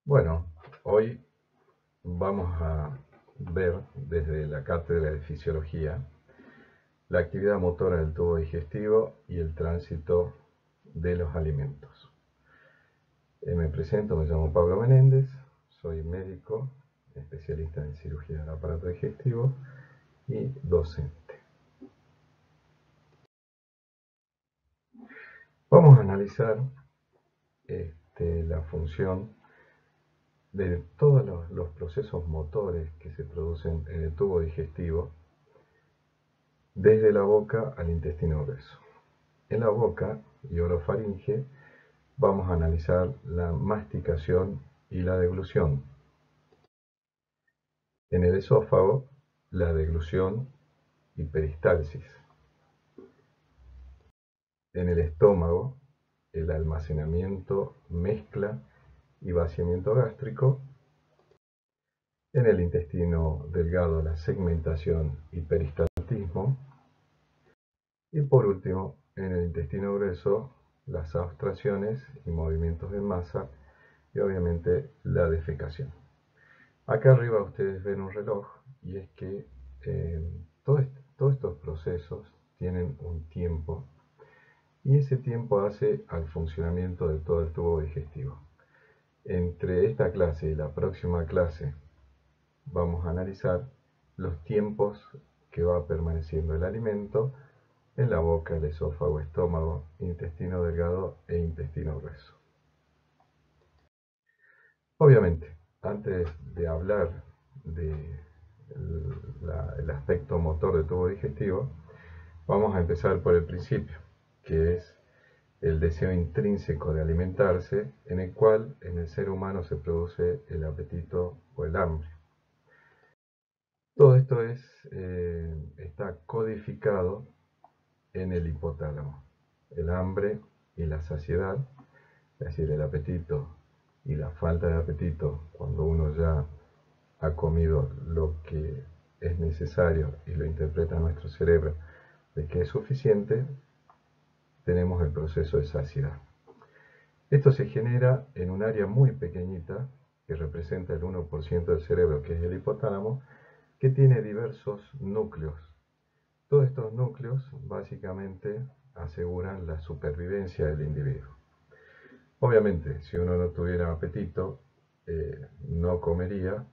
Bueno, hoy vamos a ver desde la cátedra de fisiología la actividad motora del tubo digestivo y el tránsito de los alimentos. Me presento, me llamo Pablo Menéndez, soy médico, especialista en cirugía del aparato digestivo y docente. Vamos a analizar la función de todos los procesos motores que se producen en el tubo digestivo desde la boca al intestino grueso. En la boca y orofaringe vamos a analizar la masticación y la deglución. En el esófago, la deglución y peristalsis. En el estómago, el almacenamiento, mezcla y vaciamiento gástrico. En el intestino delgado, la segmentación y peristaltismo. Y por último, en el intestino grueso, las abstracciones y movimientos de masa y obviamente la defecación. Acá arriba ustedes ven un reloj y es que todos estos procesos tienen un tiempo y ese tiempo hace al funcionamiento de todo el tubo digestivo. Entre esta clase y la próxima clase vamos a analizar los tiempos que va permaneciendo el alimento en la boca, el esófago, estómago, intestino delgado e intestino grueso. Obviamente, antes de hablar del aspecto motor del tubo digestivo, vamos a empezar por el principio, que es el deseo intrínseco de alimentarse, en el cual en el ser humano se produce el apetito o el hambre. Todo esto está codificado en el hipotálamo. El hambre y la saciedad, es decir, el apetito y la falta de apetito cuando uno ya ha comido lo que es necesario y lo interpreta nuestro cerebro de que es suficiente, tenemos el proceso de saciedad. Esto se genera en un área muy pequeñita que representa el 1% del cerebro, que es el hipotálamo, que tiene diversos núcleos. Todos estos núcleos básicamente aseguran la supervivencia del individuo. Obviamente, si uno no tuviera apetito, no comería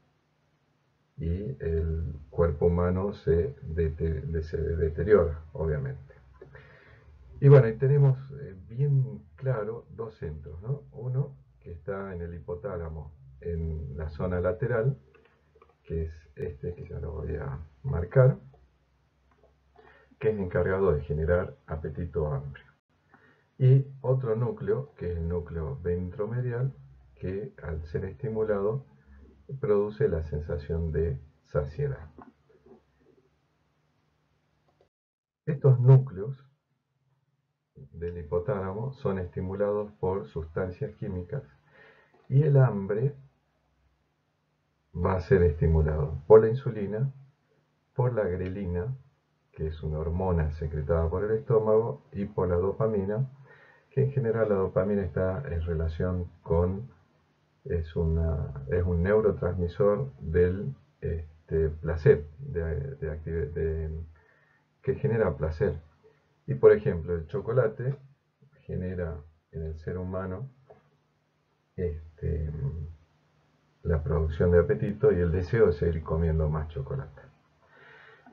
y el cuerpo humano se deteriora, obviamente. Y bueno, ahí tenemos bien claro dos centros, ¿no? Uno que está en el hipotálamo, en la zona lateral, que es este que ya lo voy a marcar, que es encargado de generar apetito o hambre. Y otro núcleo, que es el núcleo ventromedial, que al ser estimulado produce la sensación de saciedad. Estos núcleos del hipotálamo son estimulados por sustancias químicas y el hambre va a ser estimulado por la insulina, por la grelina, que es una hormona secretada por el estómago, y por la dopamina, que en general la dopamina está en relación con, es un neurotransmisor del placer, que genera placer. Y por ejemplo, el chocolate genera en el ser humano la producción de apetito y el deseo de seguir comiendo más chocolate.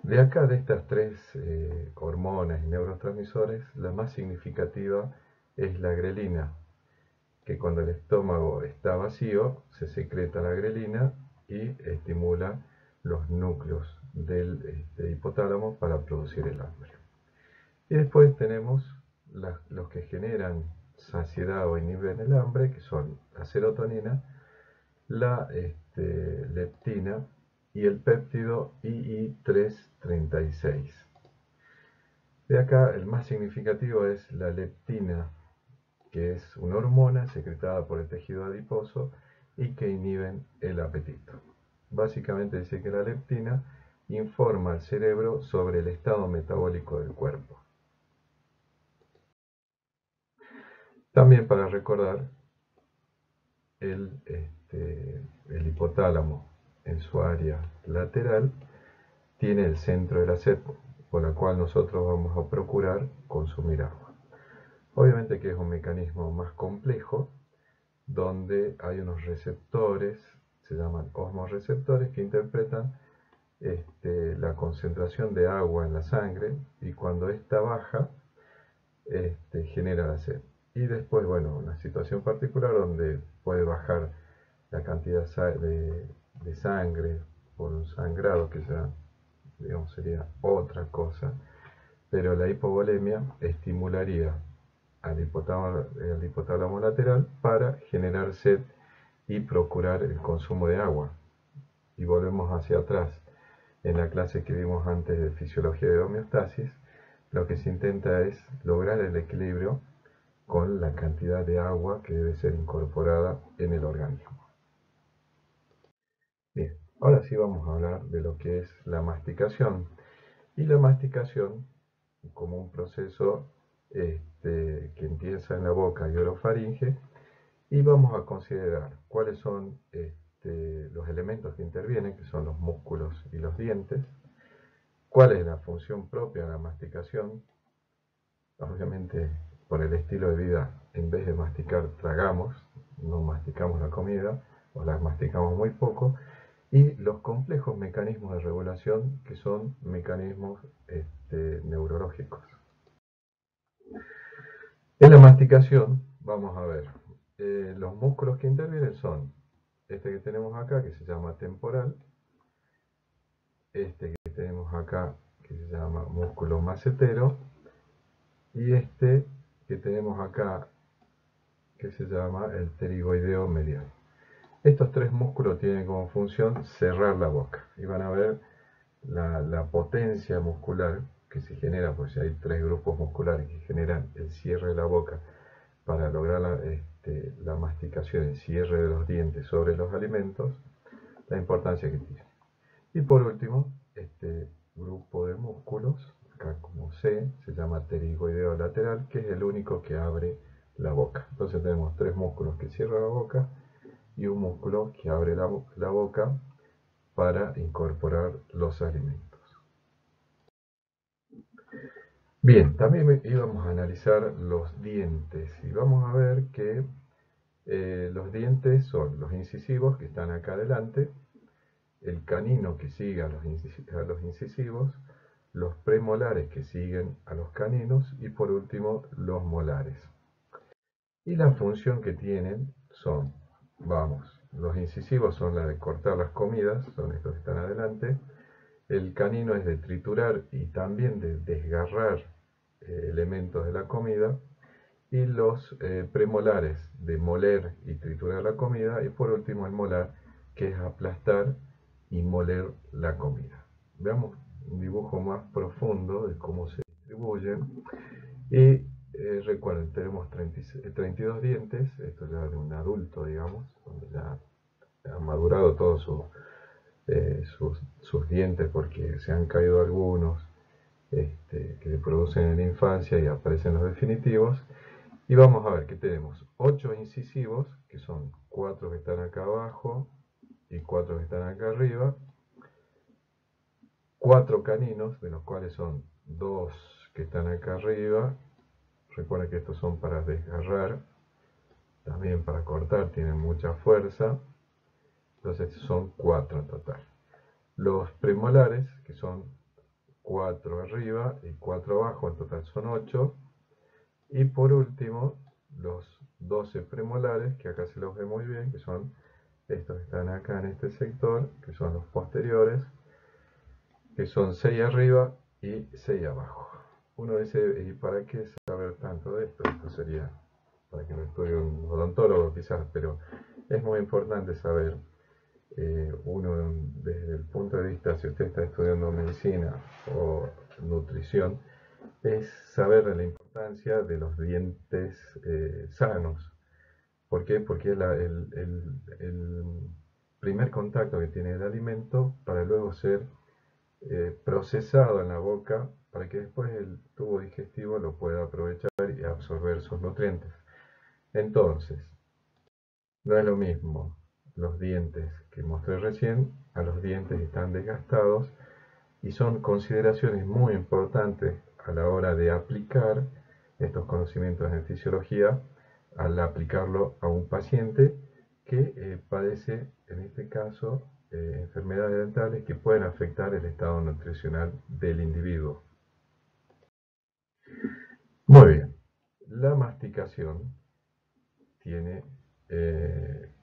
De acá, de estas tres hormonas y neurotransmisores, la más significativa es la grelina, que cuando el estómago está vacío, se secreta la grelina y estimula los núcleos del hipotálamo para producir el hambre. Y después tenemos los que generan saciedad o inhiben el hambre, que son la serotonina, la leptina y el péptido II-336. De acá el más significativo es la leptina, que es una hormona secretada por el tejido adiposo y que inhiben el apetito. Básicamente dice que la leptina informa al cerebro sobre el estado metabólico del cuerpo. También para recordar el hipotálamo en su área lateral tiene el centro de la sed, por la cual nosotros vamos a procurar consumir agua. Obviamente que es un mecanismo más complejo, donde hay unos receptores, se llaman osmoreceptores, que interpretan la concentración de agua en la sangre, y cuando esta baja, genera la sed. Y después, bueno, una situación particular donde puede bajar la cantidad de sangre por un sangrado, que ya, digamos, sería otra cosa, pero la hipovolemia estimularía al hipotálamo lateral para generar sed y procurar el consumo de agua. Y volvemos hacia atrás. En la clase que vimos antes de fisiología de homeostasis, lo que se intenta es lograr el equilibrio con la cantidad de agua que debe ser incorporada en el organismo. Bien, ahora sí vamos a hablar de lo que es la masticación. Y la masticación, como un proceso que empieza en la boca y orofaringe, y vamos a considerar cuáles son los elementos que intervienen, que son los músculos y los dientes, cuál es la función propia de la masticación. Obviamente, por el estilo de vida, en vez de masticar, tragamos, no masticamos la comida, o la masticamos muy poco, y los complejos mecanismos de regulación, que son mecanismos neurológicos. En la masticación, vamos a ver, los músculos que intervienen son este que tenemos acá, que se llama temporal, este que tenemos acá, que se llama músculo macetero, y este que tenemos acá, que se llama el pterigoideo medial. Estos tres músculos tienen como función cerrar la boca, y van a ver la potencia muscular que se genera, pues si hay tres grupos musculares que generan el cierre de la boca para lograr la masticación, el cierre de los dientes sobre los alimentos, la importancia que tiene. Y por último, este grupo de músculos, acá como C, se llama pterigoideo lateral, que es el único que abre la boca. Entonces tenemos tres músculos que cierran la boca y un músculo que abre la boca para incorporar los alimentos. Bien, también íbamos a analizar los dientes, y vamos a ver que los dientes son los incisivos, que están acá adelante, el canino que sigue a los incisivos, los premolares que siguen a los caninos, y por último los molares. Y la función que tienen son, vamos, los incisivos son la de cortar las comidas, son estos que están adelante, el canino es de triturar y también de desgarrar elementos de la comida, y los premolares de moler y triturar la comida, y por último el molar, que es aplastar y moler la comida. Veamos un dibujo más profundo de cómo se distribuyen. Y recuerden, tenemos 32 dientes, esto ya de un adulto, digamos, donde ya ha madurado todos sus dientes, porque se han caído algunos que se producen en la infancia y aparecen los definitivos. Y vamos a ver que tenemos 8 incisivos, que son 4 que están acá abajo y 4 que están acá arriba, 4 caninos, de los cuales son 2 que están acá arriba. Recuerden que estos son para desgarrar, también para cortar, tienen mucha fuerza. Entonces son 4 en total. Los premolares, que son 4 arriba y 4 abajo, en total son 8. Y por último, los 12 premolares, que acá se los ve muy bien, que son estos que están acá en este sector, que son los posteriores, que son 6 arriba y 6 abajo. Uno dice, ¿y para qué saber tanto de esto? Esto sería para que lo estudie un odontólogo quizás, pero es muy importante saber, uno desde el punto de vista, si usted está estudiando medicina o nutrición, es saber de la importancia de los dientes sanos. ¿Por qué? Porque es el primer contacto que tiene el alimento para luego ser procesado en la boca, para que después el tubo digestivo lo pueda aprovechar y absorber sus nutrientes. Entonces, No es lo mismo los dientes que mostré recién a los dientes que están desgastados, y son consideraciones muy importantes a la hora de aplicar estos conocimientos en fisiología, al aplicarlo a un paciente que padece, en este caso, enfermedades dentales que pueden afectar el estado nutricional del individuo. Muy bien, la masticación tiene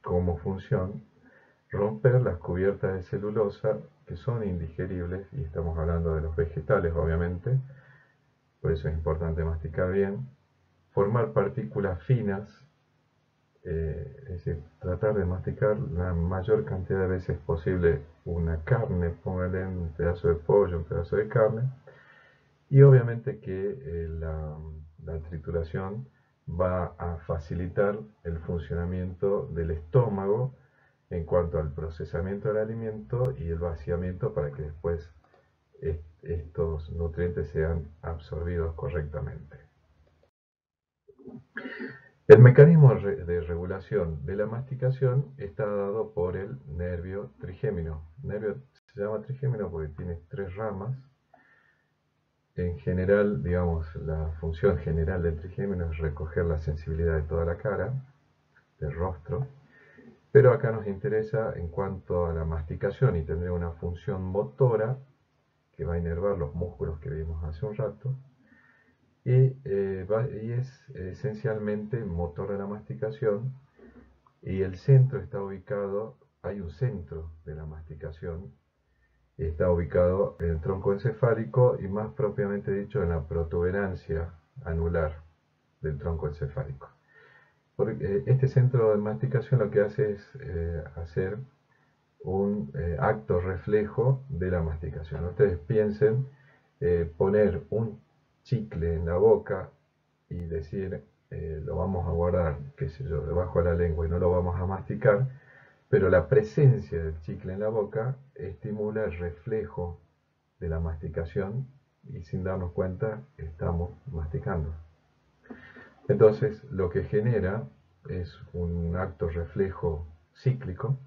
como función romper las cubiertas de celulosa que son indigeribles, y estamos hablando de los vegetales obviamente, por eso es importante masticar bien, formar partículas finas, es decir, tratar de masticar la mayor cantidad de veces posible una carne, póngale un pedazo de pollo, un pedazo de carne, y obviamente que la trituración va a facilitar el funcionamiento del estómago en cuanto al procesamiento del alimento y el vaciamiento para que después estos nutrientes sean absorbidos correctamente. El mecanismo de regulación de la masticación está dado por el nervio trigémino. El nervio se llama trigémino porque tiene 3 ramas. En general, digamos, la función general del trigémino es recoger la sensibilidad de toda la cara, del rostro, pero acá nos interesa en cuanto a la masticación, y tendría una función motora que va a inervar los músculos que vimos hace un rato, y es esencialmente motor de la masticación, y el centro está ubicado, hay un centro de la masticación, está ubicado en el tronco encefálico y más propiamente dicho en la protuberancia anular del tronco encefálico. Porque este centro de masticación lo que hace es hacer un acto reflejo de la masticación. Ustedes piensen poner un chicle en la boca y decir lo vamos a guardar, qué sé yo, debajo de la lengua y no lo vamos a masticar, pero la presencia del chicle en la boca estimula el reflejo de la masticación y sin darnos cuenta estamos masticando. Entonces lo que genera es un acto reflejo cíclico.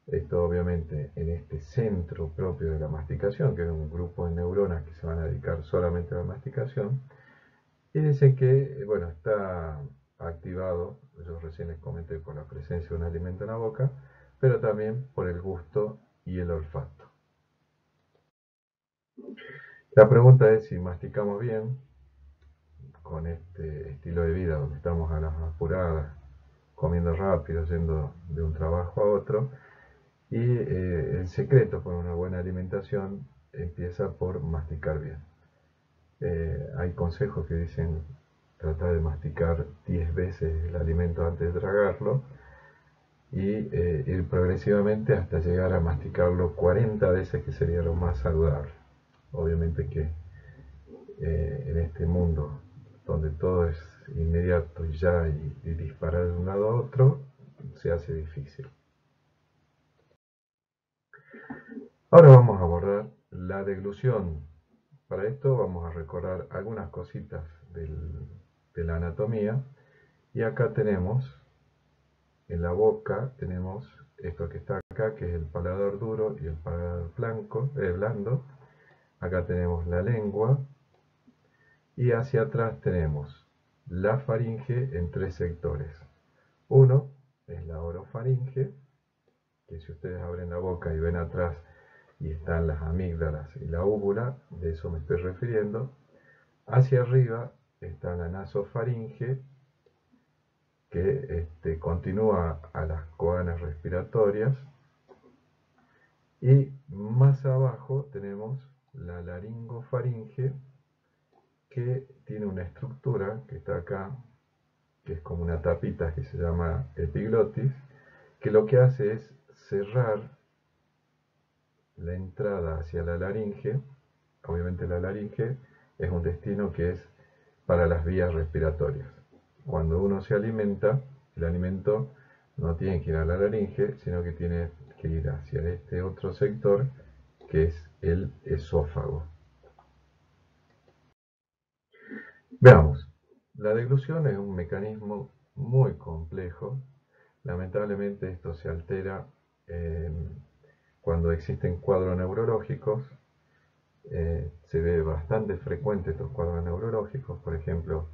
Esto obviamente en este centro propio de la masticación, que es un grupo de neuronas que se van a dedicar solamente a la masticación, y dice que, bueno, está activado, yo recién les comenté, por la presencia de un alimento en la boca, pero también por el gusto y el olfato. La pregunta es si masticamos bien con este estilo de vida donde estamos a las apuradas, comiendo rápido, yendo de un trabajo a otro, y el secreto para una buena alimentación empieza por masticar bien. Hay consejos que dicen tratar de masticar 10 veces el alimento antes de tragarlo y ir progresivamente hasta llegar a masticarlo 40 veces, que sería lo más saludable. Obviamente que en este mundo donde todo es inmediato y ya y disparar de un lado a otro, se hace difícil. Ahora vamos a abordar la deglución. Para esto vamos a recordar algunas cositas de la anatomía. Y acá tenemos, en la boca, tenemos esto que está acá, que es el paladar duro y el paladar blando. Acá tenemos la lengua. Y hacia atrás tenemos la faringe en 3 sectores. Uno es la orofaringe, que si ustedes abren la boca y ven atrás y están las amígdalas y la úvula, de eso me estoy refiriendo. Hacia arriba está la nasofaringe, que continúa a las coanas respiratorias, y más abajo tenemos la laringofaringe, que tiene una estructura que está acá, que es como una tapita que se llama epiglotis, que lo que hace es cerrar la entrada hacia la laringe. Obviamente la laringe es un destino que es para las vías respiratorias. Cuando uno se alimenta, el alimento no tiene que ir a la laringe, sino que tiene que ir hacia este otro sector, que es el esófago. Veamos, la deglución es un mecanismo muy complejo Lamentablemente esto se altera cuando existen cuadros neurológicos. Se ve bastante frecuente estos cuadros neurológicos, por ejemplo,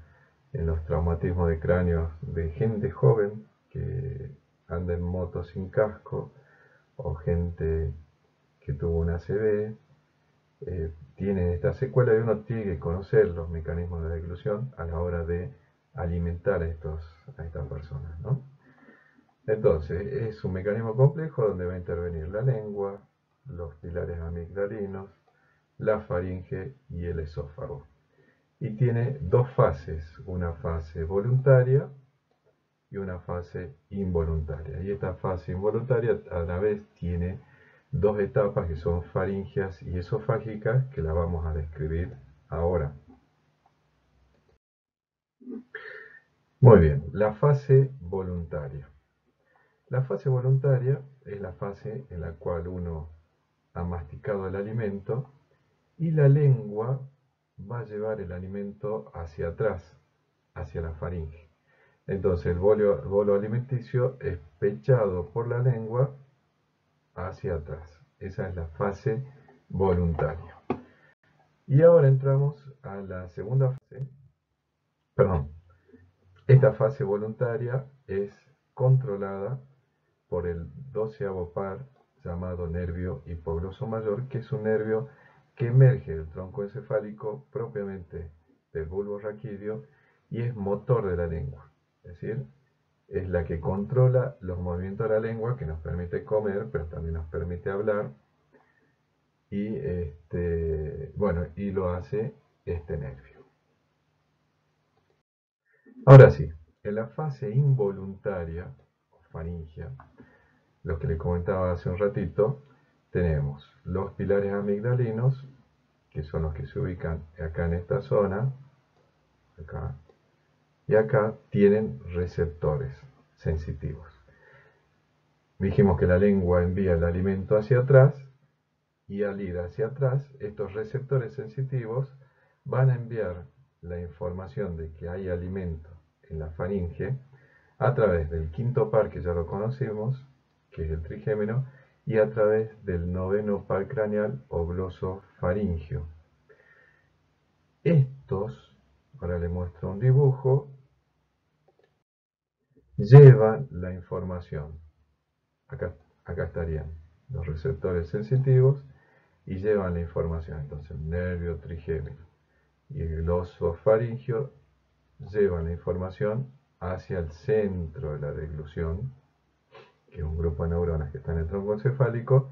en los traumatismos de cráneos de gente joven que anda en moto sin casco, o gente que tuvo una ACV, tienen esta secuela y uno tiene que conocer los mecanismos de deglución a la hora de alimentar a estas personas, ¿no? Entonces, es un mecanismo complejo donde va a intervenir la lengua, los pilares amigdalinos, la faringe y el esófago. Y tiene dos fases, una fase voluntaria y una fase involuntaria. Y esta fase involuntaria a la vez tiene dos etapas que son faringeas y esofágicas, que la vamos a describir ahora. Muy bien, la fase voluntaria. La fase voluntaria es la fase en la cual uno ha masticado el alimento y la lengua va a llevar el alimento hacia atrás, hacia la faringe. Entonces el bolo alimenticio es pechado por la lengua hacia atrás. Esa es la fase voluntaria. Y ahora entramos a la segunda fase. Perdón, esta fase voluntaria es controlada por el 12º par llamado nervio hipogloso mayor, que es un nervio que emerge del tronco encefálico propiamente del bulbo raquídeo y es motor de la lengua. Es decir, es la que controla los movimientos de la lengua, que nos permite comer, pero también nos permite hablar. Y bueno, y lo hace este nervio. Ahora sí, en la fase involuntaria, o faringia, lo que les comentaba hace un ratito, tenemos los pilares amigdalinos, que son los que se ubican acá en esta zona, acá, y acá tienen receptores sensitivos. Dijimos que la lengua envía el alimento hacia atrás, y al ir hacia atrás, estos receptores sensitivos van a enviar la información de que hay alimento en la faringe a través del quinto par, que ya lo conocimos, que es el trigémino, y a través del noveno par craneal o glosofaringio. Estos, ahora les muestro un dibujo, llevan la información. Acá estarían los receptores sensitivos y llevan la información. Entonces el nervio trigémino y el glosofaringio llevan la información hacia el centro de la deglución, que es un grupo de neuronas que está en el tronco encefálico,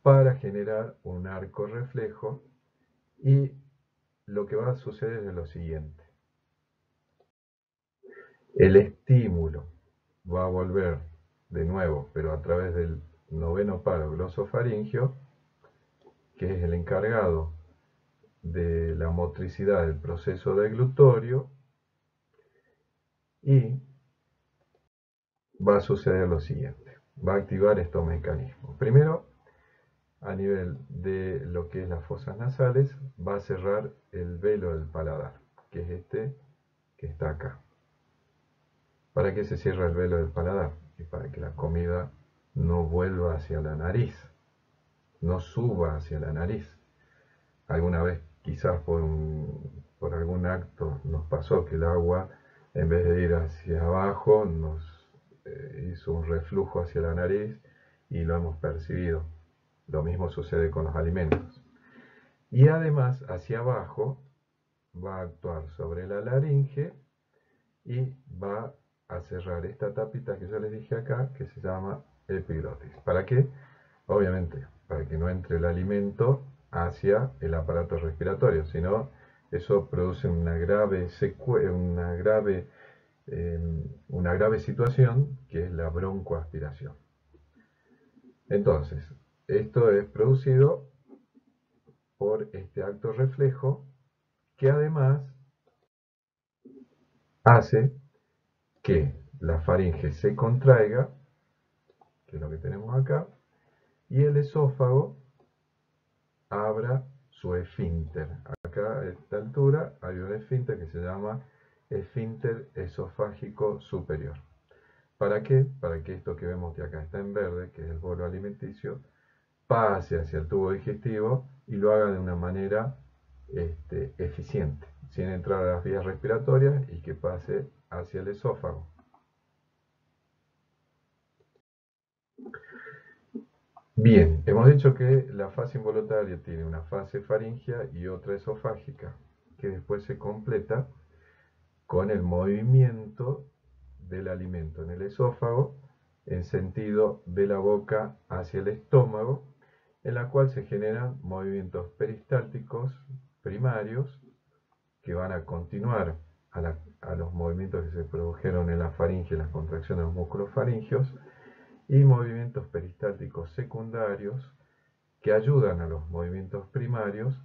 para generar un arco reflejo. Y lo que va a suceder es lo siguiente: el estímulo va a volver de nuevo, pero a través del noveno paro glosofaringio, que es el encargado de la motricidad del proceso deglutorio, y va a suceder lo siguiente: va a activar estos mecanismos. Primero, a nivel de lo que es las fosas nasales, va a cerrar el velo del paladar, que es este que está acá. ¿Para qué se cierra el velo del paladar? Y para que la comida no vuelva hacia la nariz, no suba hacia la nariz. Alguna vez, quizás por algún acto, nos pasó que el agua, en vez de ir hacia abajo, nos hizo un reflujo hacia la nariz y lo hemos percibido. Lo mismo sucede con los alimentos. Y además, hacia abajo, va a actuar sobre la laringe y va a cerrar esta tapita que yo les dije acá, que se llama epiglotis. ¿Para qué? Obviamente, para que no entre el alimento hacia el aparato respiratorio, sino eso produce una grave situación, que es la broncoaspiración. Entonces, esto es producido por este acto reflejo, que además hace que la faringe se contraiga, que es lo que tenemos acá, y el esófago abra su esfínter. Acá a esta altura hay un esfínter que se llama esfínter esofágico superior. ¿Para qué? Para que esto que vemos que acá está en verde, que es el bolo alimenticio, pase hacia el tubo digestivo y lo haga de una manera eficiente, sin entrar a las vías respiratorias y que pase hacia el esófago. Bien, hemos dicho que la fase involuntaria tiene una fase faríngea y otra esofágica, que después se completa con el movimiento del alimento en el esófago en sentido de la boca hacia el estómago, en la cual se generan movimientos peristálticos primarios que van a continuar a los movimientos que se produjeron en la faringe, las contracciones de los músculos faringeos, y movimientos peristálticos secundarios que ayudan a los movimientos primarios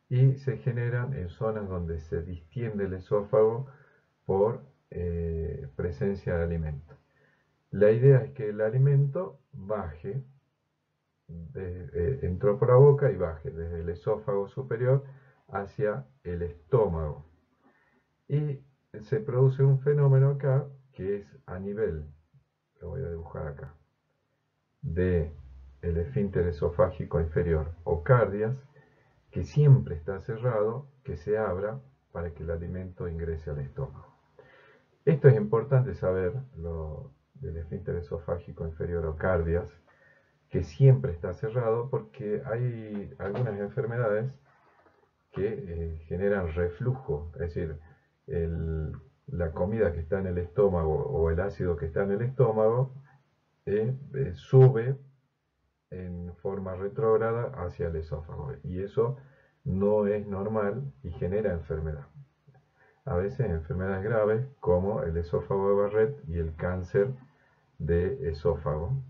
y se generan en zonas donde se distiende el esófago por presencia de alimento. La idea es que el alimento baje, entró por la boca y baje desde el esófago superior hacia el estómago. Y se produce un fenómeno acá que es a nivel, lo voy a dibujar acá, de el esfínter esofágico inferior o cardias, que siempre está cerrado, que se abra para que el alimento ingrese al estómago. Esto es importante saber, lo del esfínter esofágico inferior o cardias, que siempre está cerrado porque hay algunas enfermedades que generan reflujo, es decir, la comida que está en el estómago o el ácido que está en el estómago sube en forma retrógrada hacia el esófago y eso no es normal y genera enfermedad. A veces enfermedades graves como el esófago de Barrett y el cáncer de esófago.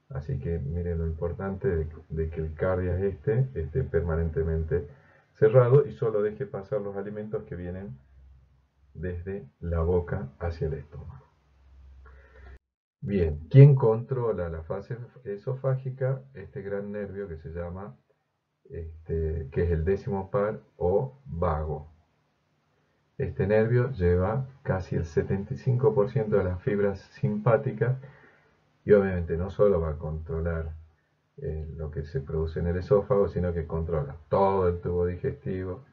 Así que miren lo importante de que el cardias esté permanentemente cerrado y solo deje pasar los alimentos que vienen desde la boca hacia el estómago. Bien, ¿quién controla la fase esofágica? Este gran nervio que se llama, que es el décimo par o vago. Este nervio lleva casi el 75% de las fibras simpáticas y obviamente no solo va a controlar lo que se produce en el esófago, sino que controla todo el tubo digestivo,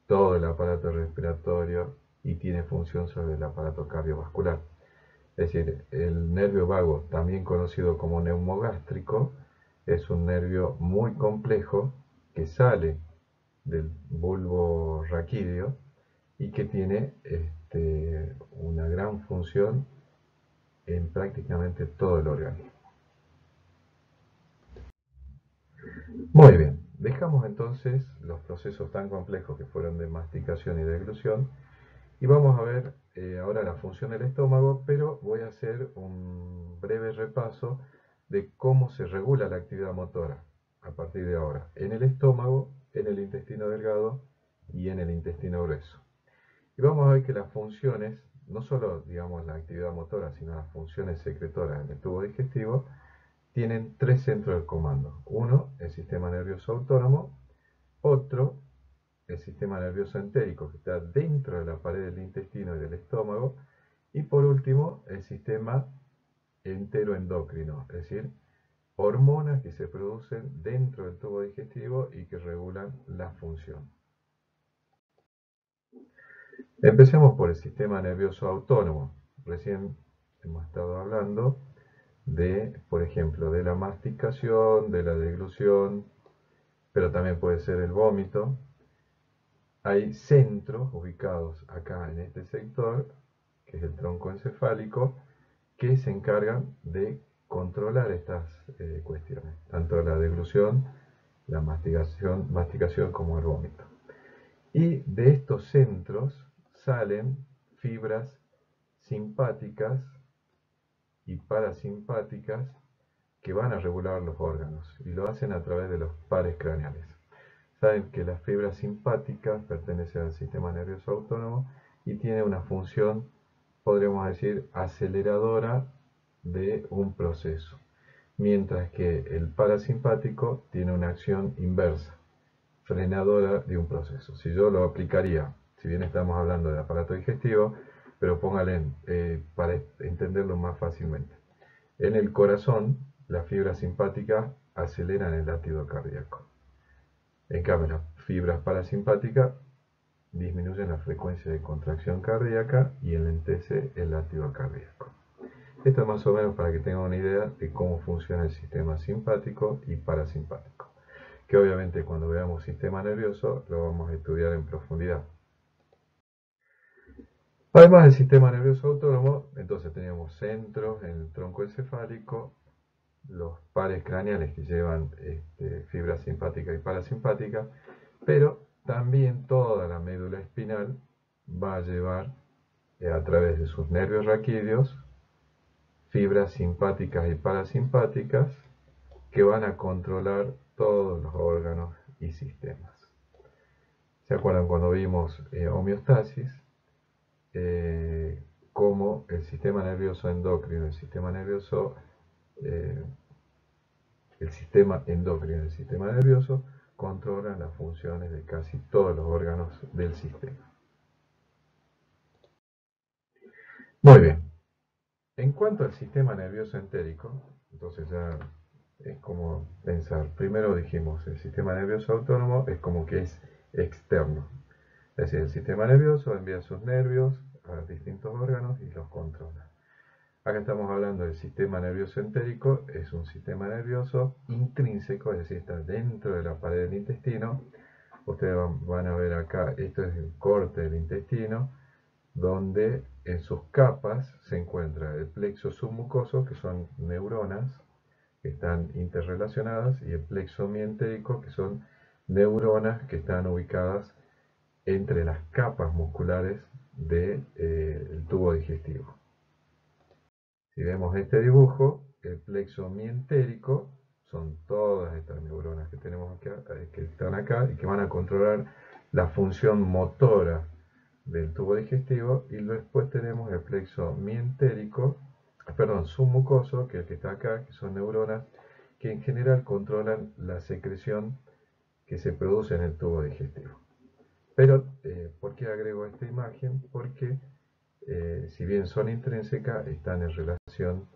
todo el aparato respiratorio y tiene función sobre el aparato cardiovascular. Es decir, el nervio vago, también conocido como neumogástrico, es un nervio muy complejo que sale del bulbo raquídeo y que tiene una gran función en prácticamente todo el organismo. Muy bien, dejamos entonces los procesos tan complejos que fueron de masticación y deglución y vamos a ver ahora la función del estómago, pero voy a hacer un breve repaso de cómo se regula la actividad motora a partir de ahora en el estómago, en el intestino delgado y en el intestino grueso. Y vamos a ver que las funciones, no solo digamos la actividad motora, sino las funciones secretoras en el tubo digestivo, tienen tres centros de comando. Uno, el sistema nervioso autónomo, otro, el sistema nervioso entérico, que está dentro de la pared del intestino y del estómago, y por último, el sistema enteroendocrino, es decir, hormonas que se producen dentro del tubo digestivo y que regulan la función. Empecemos por el sistema nervioso autónomo. Recién hemos estado hablando de, por ejemplo, de la masticación, de la deglución, pero también puede ser el vómito. Hay centros ubicados acá en este sector, que es el tronco encefálico, que se encargan de controlar estas cuestiones, tanto la deglución, la masticación como el vómito. Y de estos centros salen fibras simpáticas y parasimpáticas que van a regular los órganos y lo hacen a través de los pares craneales. Saben que las fibras simpáticas pertenecen al sistema nervioso autónomo y tienen una función, podríamos decir, aceleradora de un proceso, mientras que el parasimpático tiene una acción inversa, frenadora de un proceso. Si yo lo aplicaría, si bien estamos hablando del aparato digestivo, pero póngale para entenderlo más fácilmente. En el corazón, las fibras simpáticas aceleran el latido cardíaco. En cambio, las fibras parasimpáticas disminuyen la frecuencia de contracción cardíaca y enlentece el latido cardíaco. Esto es más o menos para que tengan una idea de cómo funciona el sistema simpático y parasimpático, que obviamente cuando veamos sistema nervioso lo vamos a estudiar en profundidad. Además del sistema nervioso autónomo, entonces teníamos centros en el tronco encefálico, los pares craneales que llevan fibras simpáticas y parasimpáticas, pero también toda la médula espinal va a llevar a través de sus nervios raquídeos fibras simpáticas y parasimpáticas que van a controlar todos los órganos y sistemas. ¿Se acuerdan cuando vimos homeostasis? Cómo el sistema nervioso endocrino, el sistema endocrino y el sistema nervioso controlan las funciones de casi todos los órganos del sistema. Muy bien. En cuanto al sistema nervioso entérico, entonces ya es como pensar. Primero dijimos, el sistema nervioso autónomo es como que es externo. Es decir, el sistema nervioso envía sus nervios a distintos órganos y los controla. Acá estamos hablando del sistema nervioso entérico, es un sistema nervioso intrínseco, es decir, está dentro de la pared del intestino. Ustedes van a ver acá, esto es el corte del intestino, donde en sus capas se encuentra el plexo submucoso, que son neuronas que están interrelacionadas, y el plexo mientérico, que son neuronas que están ubicadas entre las capas musculares del tubo digestivo. Si vemos este dibujo, el plexo mientérico son todas estas neuronas que tenemos acá, que están acá y que van a controlar la función motora del tubo digestivo, y después tenemos el plexo submucoso, que es el que está acá, que son neuronas que en general controlan la secreción que se produce en el tubo digestivo. Pero, ¿por qué agrego esta imagen? Porque si bien son intrínsecas, están en relación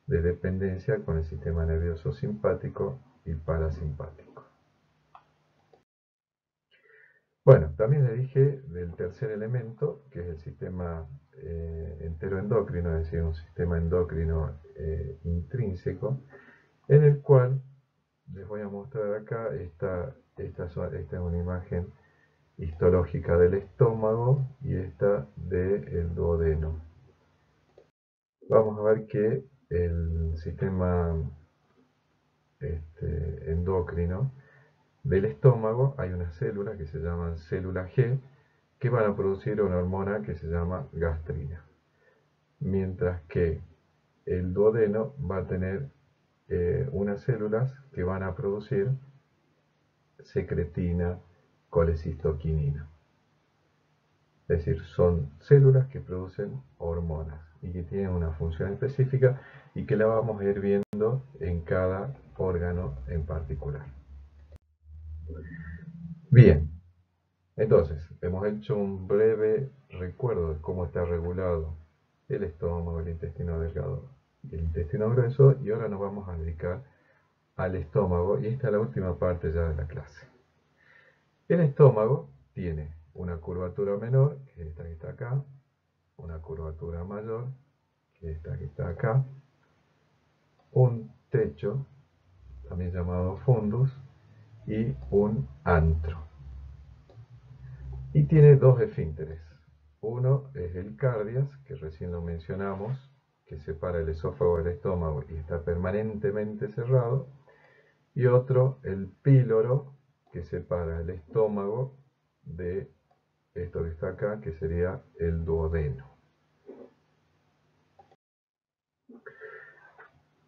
de dependencia con el sistema nervioso simpático y parasimpático. Bueno, también le dije del tercer elemento, que es el sistema enteroendocrino, es decir, un sistema endocrino intrínseco, en el cual les voy a mostrar acá, esta es una imagen histológica del estómago y esta del duodeno. Vamos a ver que el sistema endocrino del estómago hay unas células que se llaman célula G que van a producir una hormona que se llama gastrina, mientras que el duodeno va a tener unas células que van a producir secretina, colecistoquinina. Es decir, son células que producen hormonas y que tienen una función específica y que la vamos a ir viendo en cada órgano en particular. Bien, entonces hemos hecho un breve recuerdo de cómo está regulado el estómago, el intestino delgado y el intestino grueso, y ahora nos vamos a dedicar al estómago, y esta es la última parte ya de la clase. El estómago tiene una curvatura menor, que es esta que está acá, una curvatura mayor, que es esta que está acá, un techo, también llamado fundus, y un antro. Y tiene dos esfínteres. Uno es el cardias, que recién lo mencionamos, que separa el esófago del estómago y está permanentemente cerrado. Y otro, el píloro, que separa el estómago de esto que está acá, que sería el duodeno.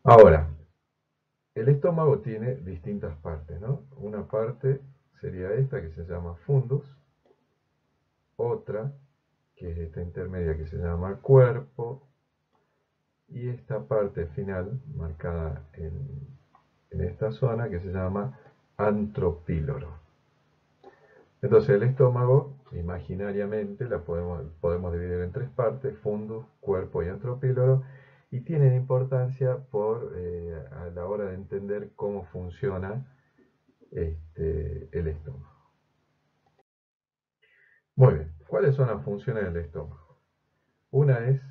Ahora, el estómago tiene distintas partes, ¿no? Una parte sería esta que se llama fundus, otra que es esta intermedia que se llama cuerpo, y esta parte final marcada en esta zona que se llama antropíloro. Entonces el estómago, imaginariamente, podemos dividir en tres partes: fundus, cuerpo y antropíloro, y tienen importancia a la hora de entender cómo funciona el estómago. Muy bien, ¿cuáles son las funciones del estómago? Una es,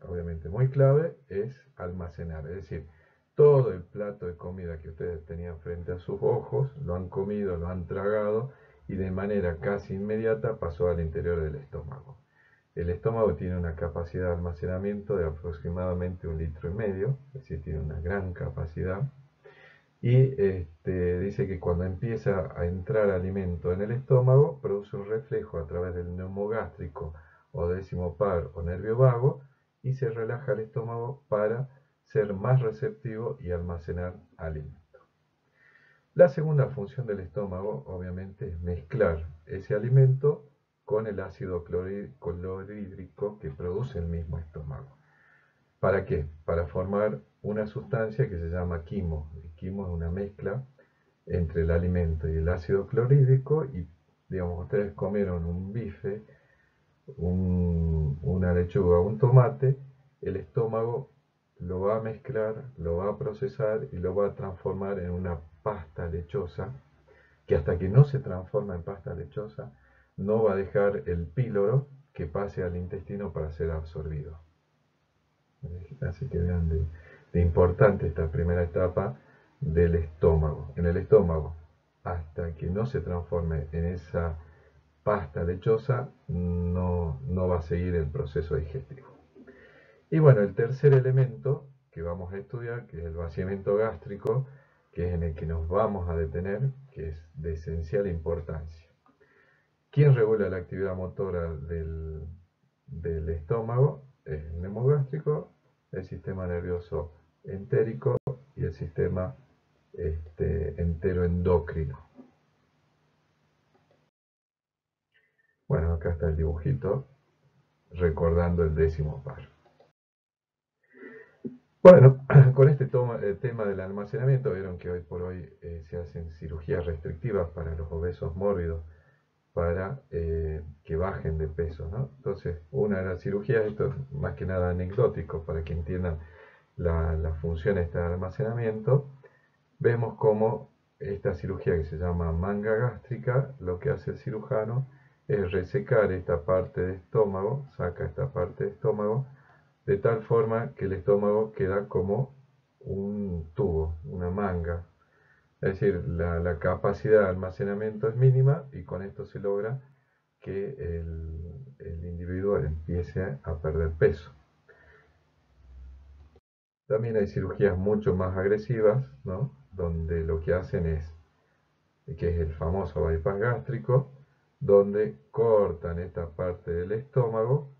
obviamente muy clave, es almacenar, es decir, todo el plato de comida que ustedes tenían frente a sus ojos, lo han comido, lo han tragado y de manera casi inmediata pasó al interior del estómago. El estómago tiene una capacidad de almacenamiento de aproximadamente 1,5 litros, es decir, tiene una gran capacidad. Y dice que cuando empieza a entrar alimento en el estómago, produce un reflejo a través del neumo gástrico o décimo par o nervio vago y se relaja el estómago para ser más receptivo y almacenar alimento. La segunda función del estómago, obviamente, es mezclar ese alimento con el ácido clorhídrico que produce el mismo estómago. ¿Para qué? Para formar una sustancia que se llama quimo. El quimo es una mezcla entre el alimento y el ácido clorhídrico y, digamos, ustedes comieron un bife, una lechuga, un tomate, el estómago lo va a mezclar, lo va a procesar y lo va a transformar en una pasta lechosa, que hasta que no se transforma en pasta lechosa, no va a dejar el píloro que pase al intestino para ser absorbido. Así que vean de importante esta primera etapa del estómago. En el estómago, hasta que no se transforme en esa pasta lechosa, no va a seguir el proceso digestivo. Y bueno, el tercer elemento que vamos a estudiar, que es el vaciamiento gástrico, que es en el que nos vamos a detener, que es de esencial importancia. ¿Quién regula la actividad motora del estómago? Es el neumo gástrico, el sistema nervioso entérico y el sistema enteroendocrino. Bueno, acá está el dibujito recordando el décimo par. Bueno, con este tema del almacenamiento, vieron que hoy por hoy se hacen cirugías restrictivas para los obesos mórbidos para que bajen de peso, ¿no? Entonces, una de las cirugías, esto es más que nada anecdótico para que entiendan la función de almacenamiento, vemos como esta cirugía que se llama manga gástrica, lo que hace el cirujano es resecar esta parte de estómago, saca esta parte de estómago, de tal forma que el estómago queda como un tubo, una manga. Es decir, la capacidad de almacenamiento es mínima y con esto se logra que el individuo empiece a perder peso. También hay cirugías mucho más agresivas, ¿no? Donde lo que hacen que es el famoso bypass gástrico, donde cortan esta parte del estómago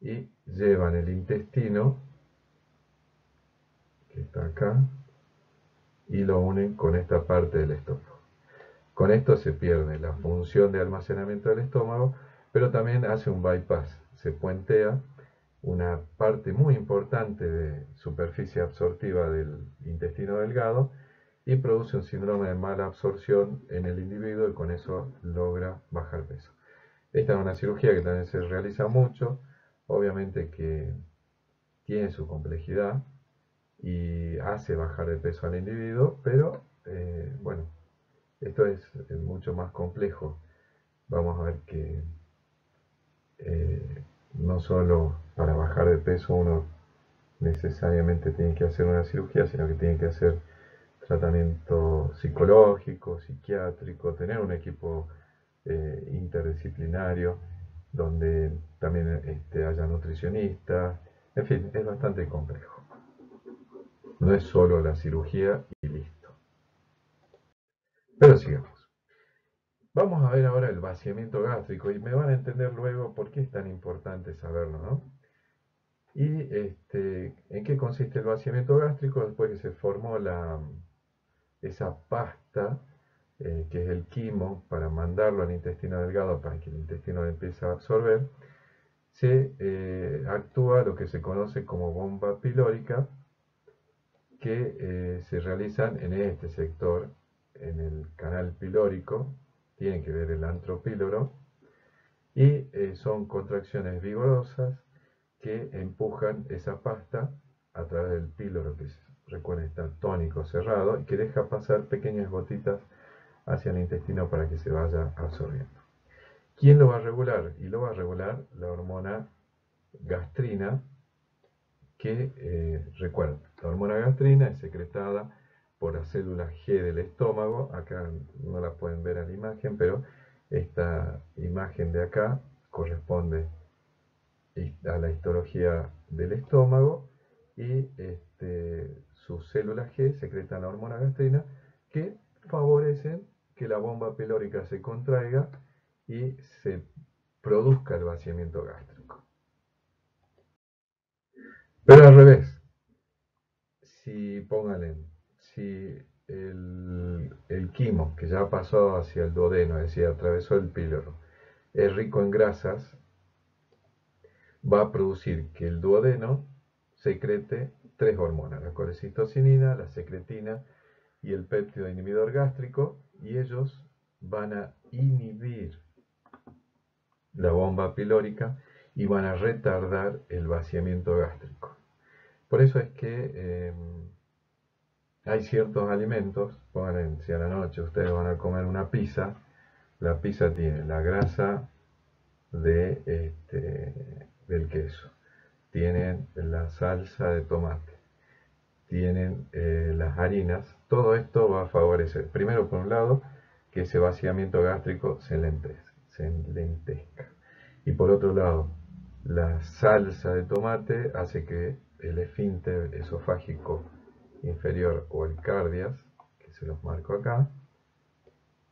y llevan el intestino, que está acá, y lo unen con esta parte del estómago. Con esto se pierde la función de almacenamiento del estómago, pero también hace un bypass, se puentea una parte muy importante de superficie absortiva del intestino delgado y produce un síndrome de mala absorción en el individuo y con eso logra bajar peso. Esta es una cirugía que también se realiza mucho, obviamente que tiene su complejidad y hace bajar de peso al individuo, pero bueno, esto es mucho más complejo. Vamos a ver que no solo para bajar de peso uno necesariamente tiene que hacer una cirugía, sino que tiene que hacer tratamiento psicológico, psiquiátrico, tener un equipo interdisciplinario donde también haya nutricionistas, en fin, es bastante complejo. No es solo la cirugía y listo. Pero sigamos. Vamos a ver ahora el vaciamiento gástrico y me van a entender luego por qué es tan importante saberlo, ¿no? Y en qué consiste el vaciamiento gástrico después que se formó esa pasta, que es el quimo, para mandarlo al intestino delgado para que el intestino lo empiece a absorber, se actúa lo que se conoce como bomba pilórica, que se realizan en este sector, en el canal pilórico, tiene que ver el antropíloro, y son contracciones vigorosas que empujan esa pasta a través del píloro, que recuerden está tónico cerrado, y que deja pasar pequeñas gotitas hacia el intestino para que se vaya absorbiendo. ¿Quién lo va a regular? Y lo va a regular la hormona gastrina, que recuerden, la hormona gastrina es secretada por las células G del estómago. Acá no la pueden ver en la imagen, pero esta imagen de acá corresponde a la histología del estómago, y sus células G secretan la hormona gastrina, que favorecen que la bomba pilórica se contraiga y se produzca el vaciamiento gástrico. Pero al revés, si pónganle, si el quimo que ya pasó hacia el duodeno, es decir, atravesó el píloro, es rico en grasas, va a producir que el duodeno secrete tres hormonas: la colecistocinina, la secretina y el péptido inhibidor gástrico, y ellos van a inhibir la bomba pilórica y van a retardar el vaciamiento gástrico. Por eso es que hay ciertos alimentos, pongan, si a la noche ustedes van a comer una pizza, la pizza tiene la grasa del queso, tienen la salsa de tomate, tienen las harinas. Todo esto va a favorecer, primero por un lado, que ese vaciamiento gástrico se enlentezca. Y por otro lado, la salsa de tomate hace que el esfínter esofágico inferior, o el cardias, que se los marco acá,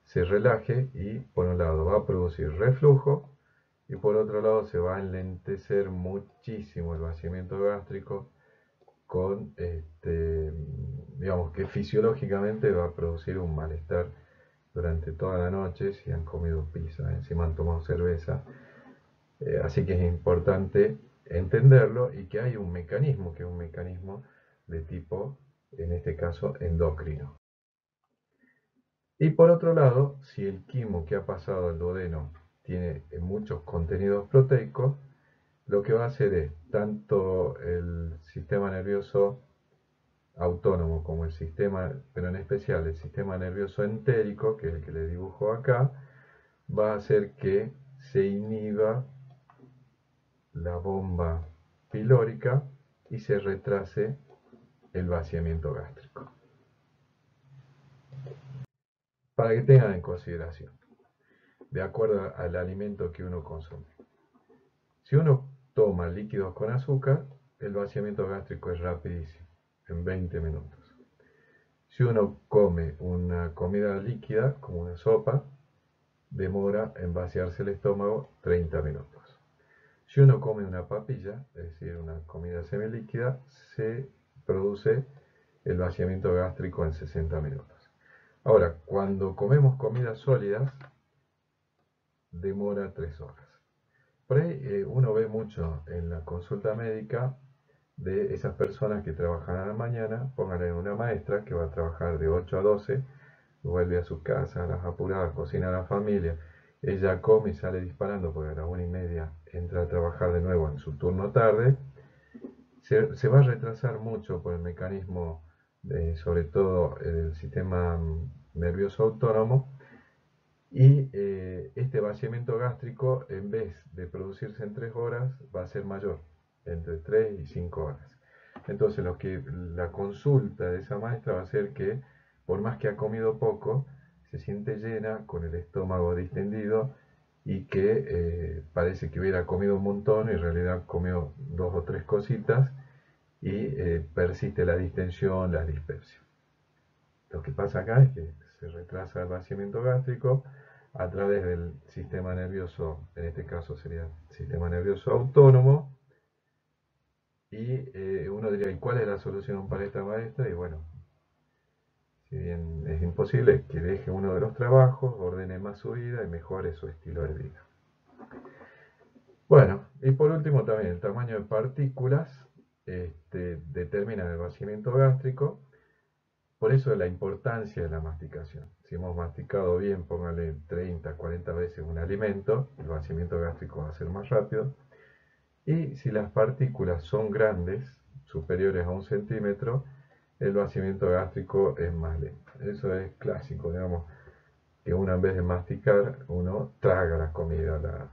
se relaje, y por un lado va a producir reflujo, y por otro lado se va a enlentecer muchísimo el vaciamiento gástrico, con digamos que fisiológicamente va a producir un malestar durante toda la noche si han comido pizza, encima han tomado cerveza. Así que es importante entenderlo, y que hay un mecanismo, que es un mecanismo de tipo, en este caso, endocrino. Y por otro lado, si el quimo que ha pasado al duodeno tiene muchos contenidos proteicos, lo que va a hacer es, tanto el sistema nervioso autónomo como el sistema, pero en especial el sistema nervioso entérico, que es el que le dibujo acá, va a hacer que se inhiba la bomba pilórica y se retrase el vaciamiento gástrico. Para que tengan en consideración, de acuerdo al alimento que uno consume. Si uno toma líquidos con azúcar, el vaciamiento gástrico es rapidísimo, en 20 minutos. Si uno come una comida líquida, como una sopa, demora en vaciarse el estómago 30 minutos. Si uno come una papilla, es decir, una comida semilíquida, se produce el vaciamiento gástrico en 60 minutos. Ahora, cuando comemos comidas sólidas, demora 3 horas. Por ahí uno ve mucho en la consulta médica de esas personas que trabajan a la mañana. Pónganle una maestra que va a trabajar de 8 a 12, vuelve a su casa a las apuradas, cocina a la familia, ella come y sale disparando porque a las 1:30 entra a trabajar de nuevo en su turno tarde. Se va a retrasar mucho por el mecanismo, sobre todo el sistema nervioso autónomo, y este vaciamiento gástrico, en vez de producirse en 3 horas, va a ser mayor, entre 3 y 5 horas. Entonces la consulta de esa maestra va a ser que, por más que ha comido poco, se siente llena, con el estómago distendido, y que parece que hubiera comido un montón y en realidad comió 2 o 3 cositas, y persiste la distensión, la dispepsia. Lo que pasa acá es que se retrasa el vaciamiento gástrico a través del sistema nervioso, en este caso sería el sistema nervioso autónomo, y uno diría, ¿y cuál es la solución para esta maestra? Y bueno, si bien es imposible, que deje uno de los trabajos, ordene más su vida y mejore su estilo de vida. Bueno, y por último también el tamaño de partículas determina el vaciamiento gástrico. Por eso la importancia de la masticación. Si hemos masticado bien, póngale 30, 40 veces un alimento, el vaciamiento gástrico va a ser más rápido. Y si las partículas son grandes, superiores a 1 centímetro, el vaciamiento gástrico es más lento. Eso es clásico, digamos, que uno en vez de masticar, uno traga la comida,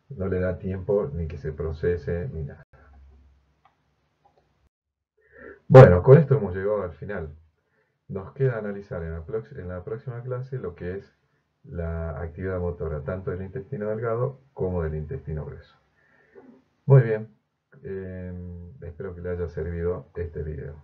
no le da tiempo ni que se procese ni nada. Bueno, con esto hemos llegado al final. Nos queda analizar en la próxima clase lo que es la actividad motora, tanto del intestino delgado como del intestino grueso. Muy bien, espero que le haya servido este video.